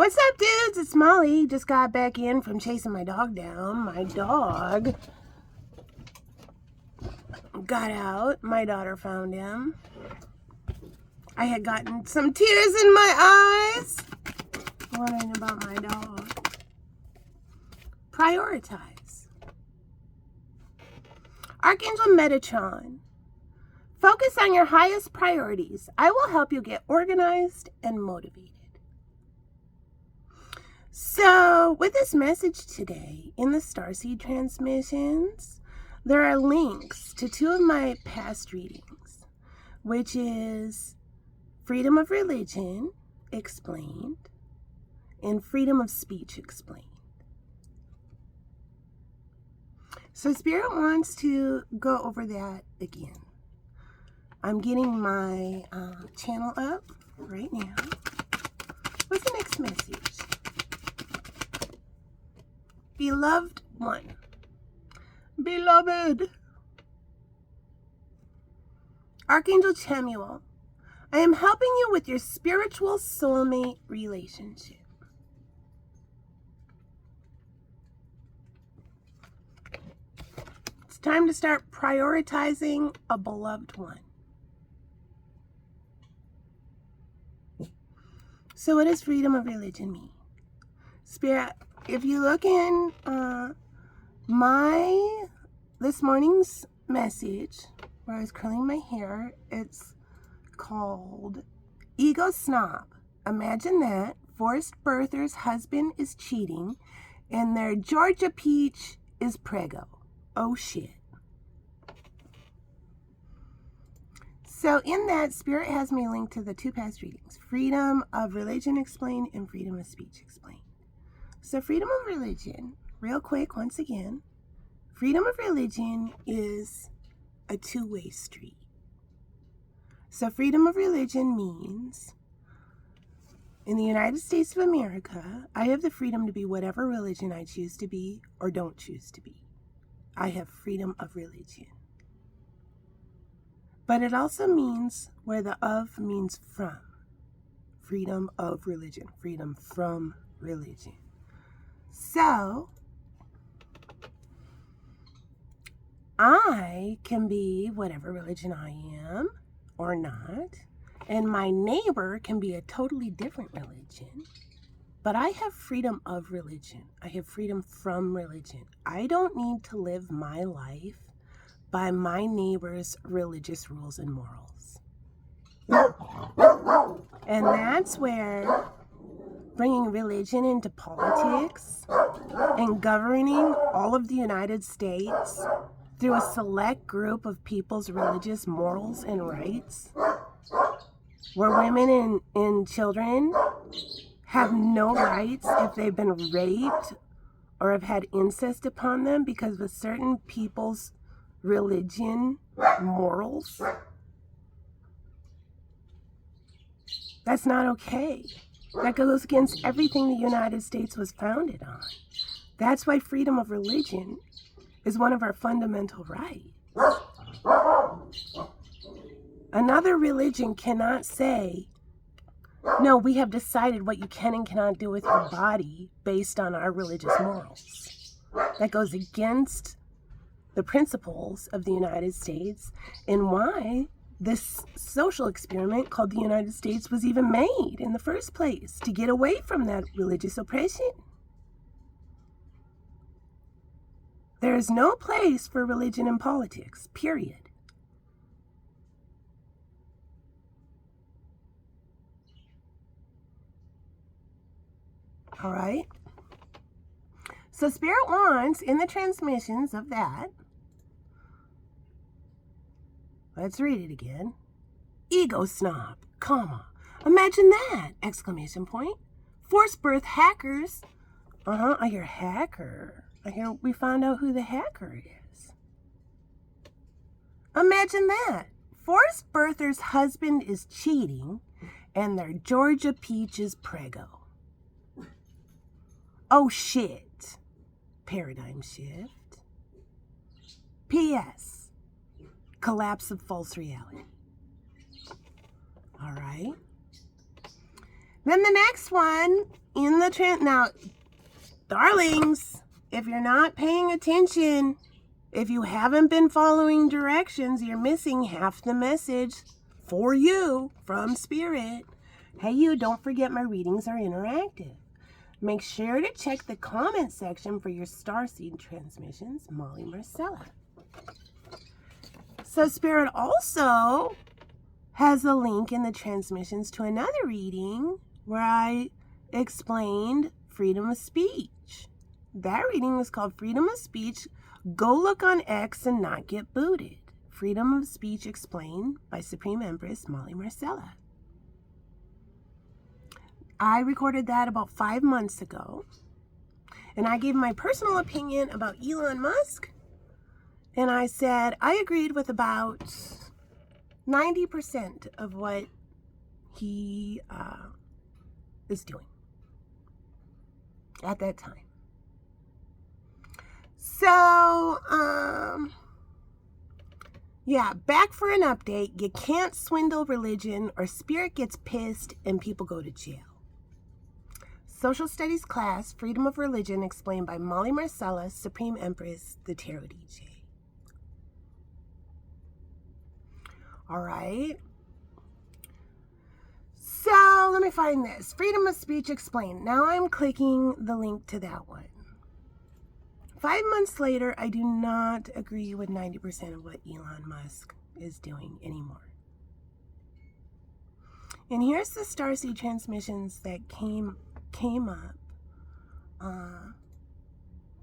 What's up, dudes? It's Molly. Just got back in from chasing my dog down. My dog got out. My daughter found him. I had gotten some tears in my eyes wondering about my dog. Prioritize. Archangel Metatron. Focus on your highest priorities. I will help you get organized and motivated. So, with this message today in the Starseed transmissions, there are links to two of my past readings, which is Freedom of Religion Explained and Freedom of Speech Explained. So, Spirit wants to go over that again. I'm getting my channel up right now. What's the next message? Beloved one. Beloved. Archangel Chamuel, I am helping you with your spiritual soulmate relationship. It's time to start prioritizing a beloved one. So what does freedom of religion mean? Spirit, if you look in this morning's message where I was curling my hair, it's called Ego Snob. Imagine that. Forced birther's husband is cheating and their Georgia peach is prego. Oh shit. So in that, Spirit has me linked to the two past readings, Freedom of Religion Explained and Freedom of Speech Explained. So freedom of religion, real quick, once again, freedom of religion is a two-way street. So freedom of religion means in the United States of America, I have the freedom to be whatever religion I choose to be or don't choose to be. I have freedom of religion. But it also means where the of means from. Freedom of religion, freedom from religion. So, I can be whatever religion I am or not, and my neighbor can be a totally different religion, but I have freedom of religion. I have freedom from religion. I don't need to live my life by my neighbor's religious rules and morals. And that's where bringing religion into politics and governing all of the United States through a select group of people's religious morals and rights, where women and children have no rights if they've been raped or have had incest upon them because of certain people's religion morals. That's not okay. That goes against everything the United States was founded on. That's why freedom of religion is one of our fundamental rights. Another religion cannot say, no, we have decided what you can and cannot do with your body based on our religious morals. That goes against the principles of the United States and why this social experiment called the United States was even made in the first place, to get away from that religious oppression. There is no place for religion in politics, period. All right? So Spirit wants, in the transmissions of that, let's read it again. Ego snob, comma. Imagine that! Exclamation point. Forced birth hackers. I hear hacker. I hear we found out who the hacker is. Imagine that. Forced birther's husband is cheating and their Georgia peach is prego. Oh shit. Paradigm shift. P.S. Collapse of false reality. All right. Then the next one in the now, darlings, if you're not paying attention, if you haven't been following directions, you're missing half the message for you from Spirit. Hey, you, don't forget my readings are interactive. Make sure to check the comment section for your Starseed transmissions, Molly Marcella. So Spirit also has a link in the transmissions to another reading where I explained freedom of speech. That reading was called Freedom of Speech. Go look on X and not get booted. Freedom of Speech Explained by Supreme Empress Molly Marcella. I recorded that about 5 months ago. And I gave my personal opinion about Elon Musk. And I said I agreed with about 90% of what he is doing at that time. So, yeah, back for an update. You can't swindle religion or Spirit gets pissed and people go to jail. Social Studies class, Freedom of Religion, explained by Molly Marcella, Supreme Empress, the Tarot DJ. All right. So let me find this. Freedom of Speech Explained. Now I'm clicking the link to that one. 5 months later, I do not agree with 90% of what Elon Musk is doing anymore. And here's the Starseed transmissions that came up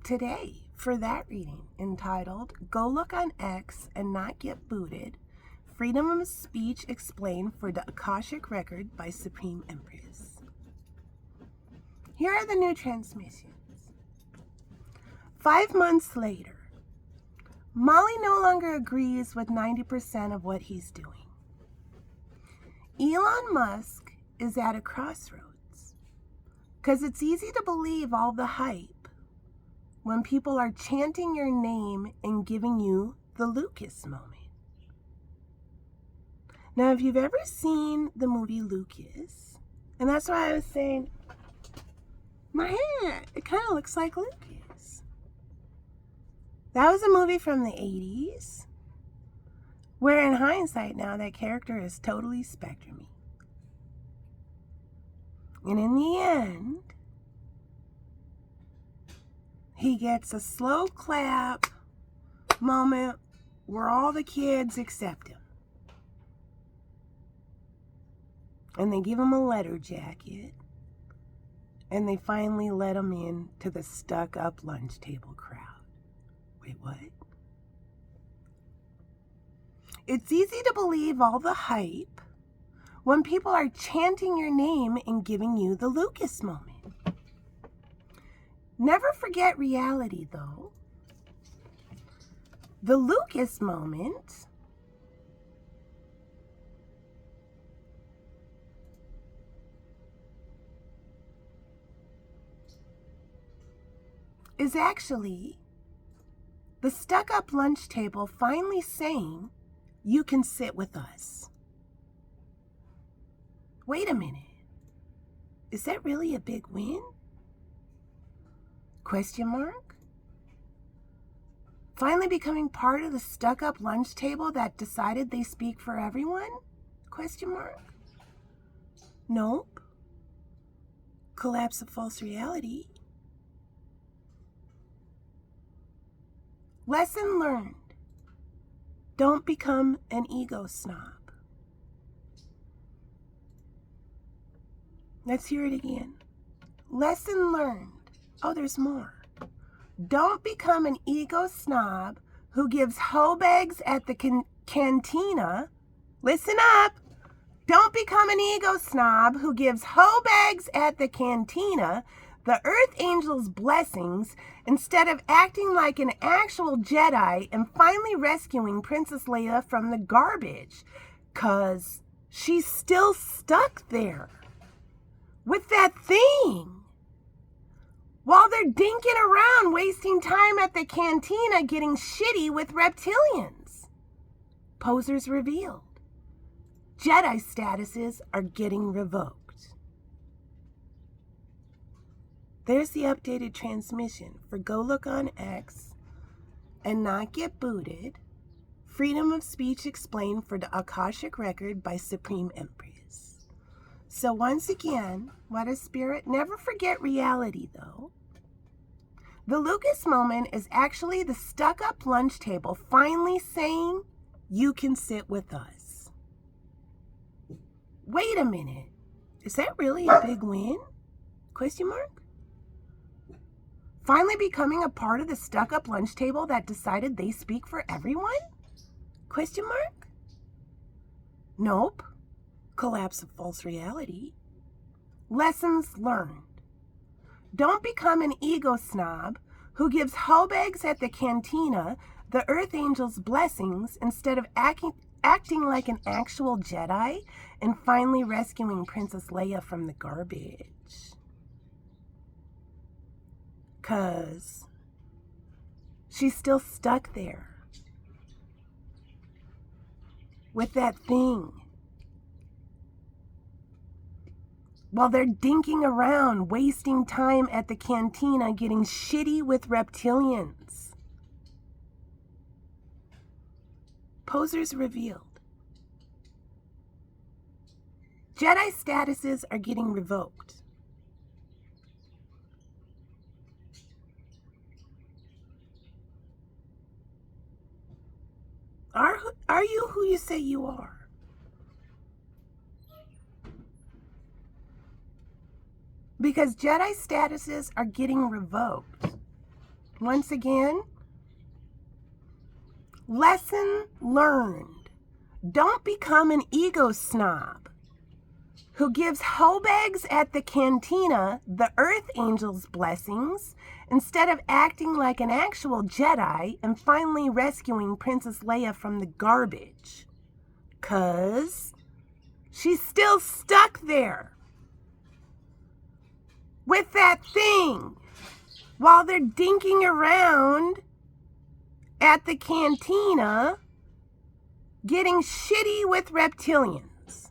today for that reading, entitled Go Look on X and Not Get Booted. Freedom of Speech Explained for the Akashic Record by Supreme Empress. Here are the new transmissions. 5 months later, Molly no longer agrees with 90% of what he's doing. Elon Musk is at a crossroads because it's easy to believe all the hype when people are chanting your name and giving you the Lucas moment. Now, if you've ever seen the movie Lucas, and that's why I was saying, my hair, it kind of looks like Lucas. That was a movie from the 80s, where in hindsight now, that character is totally spectrum-y. And in the end, he gets a slow clap moment where all the kids accept him. And they give him a letter jacket. And they finally let him in to the stuck-up lunch table crowd. Wait, what? It's easy to believe all the hype when people are chanting your name and giving you the Lucas moment. Never forget reality, though. The Lucas moment is actually the stuck-up lunch table finally saying, you can sit with us. Wait a minute. Is that really a big win? Question mark? Finally becoming part of the stuck-up lunch table that decided they speak for everyone? Question mark? Nope. Collapse of false reality. Lesson learned. Don't become an ego snob. Let's hear it again. Lesson learned. Oh, there's more. Don't become an ego snob who gives hoe bags at the cantina. Listen up. Don't become an ego snob who gives hoe bags at the cantina the Earth Angel's blessings instead of acting like an actual Jedi and finally rescuing Princess Leia from the garbage, 'cause she's still stuck there with that thing while they're dinking around wasting time at the cantina getting shitty with reptilians. Posers revealed. Jedi statuses are getting revoked. There's the updated transmission for go look on X and not get booted. Freedom of speech explained for the Akashic record by Supreme Empress. So once again, what is spirit? Never forget reality though. The Lucas moment is actually the stuck-up lunch table finally saying, you can sit with us. Wait a minute. Is that really a big win? Question mark? Finally becoming a part of the stuck-up lunch table that decided they speak for everyone? Question mark? Nope. Collapse of false reality. Lessons learned. Don't become an ego snob who gives hobags at the cantina the Earth Angel's blessings instead of acting like an actual Jedi and finally rescuing Princess Leia from the garbage. 'Cause she's still stuck there with that thing. While they're dinking around, wasting time at the cantina, getting shitty with reptilians. Posers revealed. Jedi statuses are getting revoked. Are you who you say you are? Because Jedi statuses are getting revoked. Once again, lesson learned. Don't become an ego snob who gives hobags at the cantina the Earth Angel's blessings instead of acting like an actual Jedi and finally rescuing Princess Leia from the garbage. 'Cause she's still stuck there with that thing while they're dinking around at the cantina getting shitty with reptilians.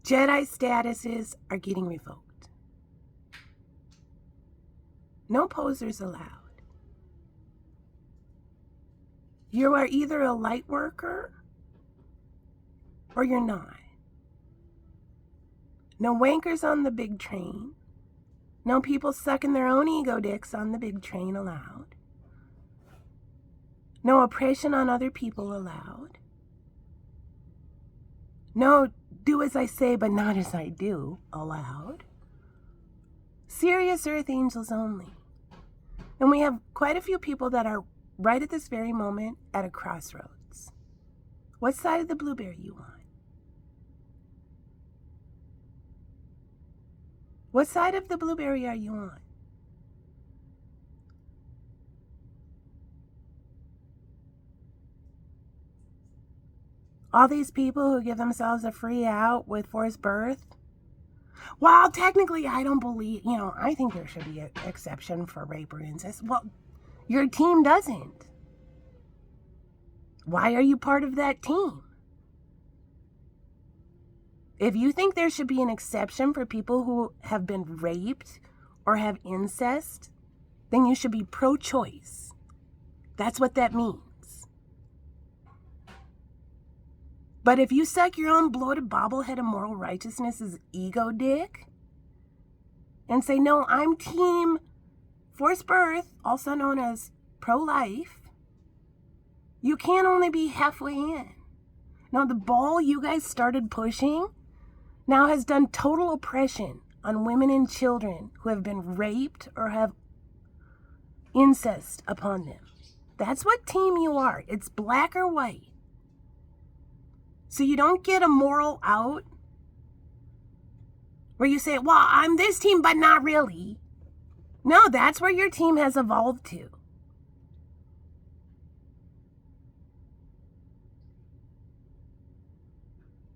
Jedi statuses are getting revoked. No posers allowed. You are either a light worker or you're not. No wankers on the big train. No people sucking their own ego dicks on the big train allowed. No oppression on other people allowed. No do as I say but not as I do allowed. Serious Earth Angels only. And we have quite a few people that are right at this very moment at a crossroads. What side of the blueberry you on? What side of the blueberry are you on? All these people who give themselves a free out with forced birth. Well, technically, I don't believe, I think there should be an exception for rape or incest. Well, your team doesn't. Why are you part of that team? If you think there should be an exception for people who have been raped or have incest, then you should be pro-choice. That's what that means. But if you suck your own bloated bobblehead of moral righteousness's ego dick and say, no, I'm team forced birth, also known as pro-life, you can't only be halfway in. Now, the ball you guys started pushing now has done total oppression on women and children who have been raped or have incest upon them. That's what team you are. It's black or white. So you don't get a moral out where you say, well, I'm this team, but not really. No, that's where your team has evolved to.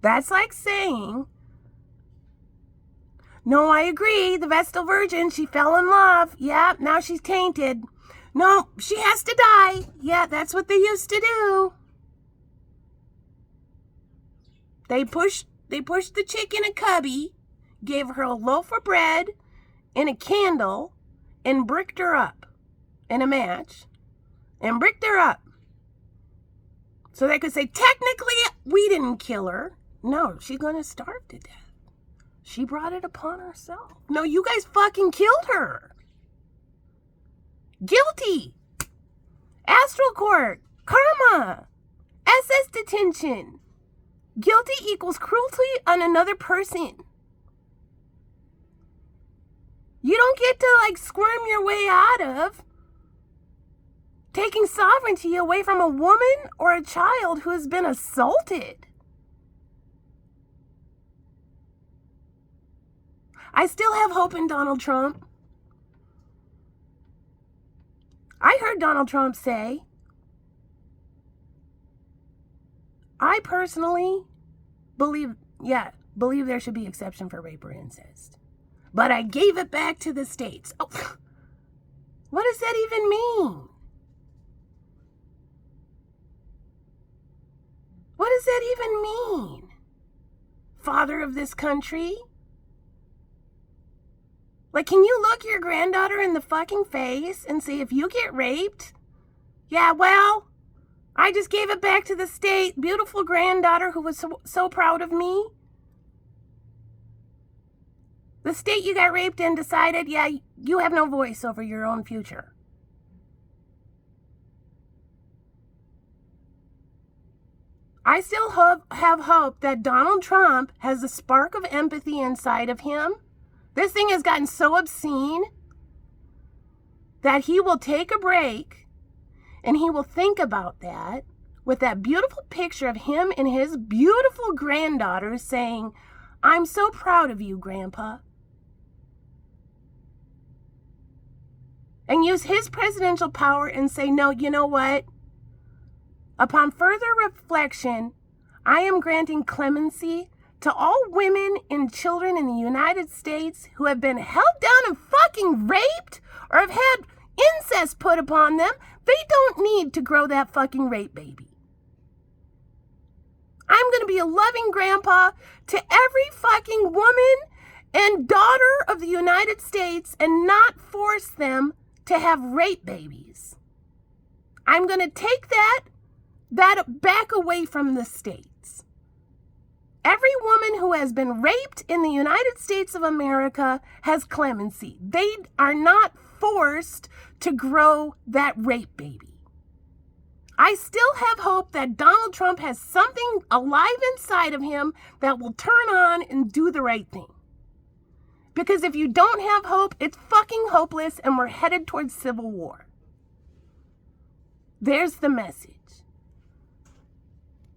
That's like saying, no, I agree, the Vestal Virgin, she fell in love. Yeah, now she's tainted. No, she has to die. Yeah, that's what they used to do. They pushed the chick in a cubby, gave her a loaf of bread and a candle and bricked her up and a match and bricked her up. So they could say, technically, we didn't kill her. No, she's going to starve to death. She brought it upon herself. No, you guys fucking killed her. Guilty. Astral court. Karma. SS detention. Guilty equals cruelty on another person. You don't get to like squirm your way out of taking sovereignty away from a woman or a child who has been assaulted. I still have hope in Donald Trump. I heard Donald Trump say, I personally believe there should be exception for rape or incest. But I gave it back to the states. Oh, what does that even mean? What does that even mean? Father of this country? Like, can you look your granddaughter in the fucking face and say, if you get raped, yeah, well, I just gave it back to the state. Beautiful granddaughter who was so proud of me. The state you got raped in decided, yeah, you have no voice over your own future. I still have hope that Donald Trump has a spark of empathy inside of him. This thing has gotten so obscene that he will take a break and he will think about that with that beautiful picture of him and his beautiful granddaughter saying, I'm so proud of you, Grandpa. And use his presidential power and say, no, you know what? Upon further reflection, I am granting clemency to all women and children in the United States who have been held down and fucking raped or have had incest put upon them. They don't need to grow that fucking rape baby. I'm going to be a loving grandpa to every fucking woman and daughter of the United States and not force them to have rape babies. I'm going to take that back away from the states. Every woman who has been raped in the United States of America has clemency. They are not forced to grow that rape baby. I still have hope that Donald Trump has something alive inside of him that will turn on and do the right thing. Because if you don't have hope, it's fucking hopeless and we're headed towards civil war. There's the message.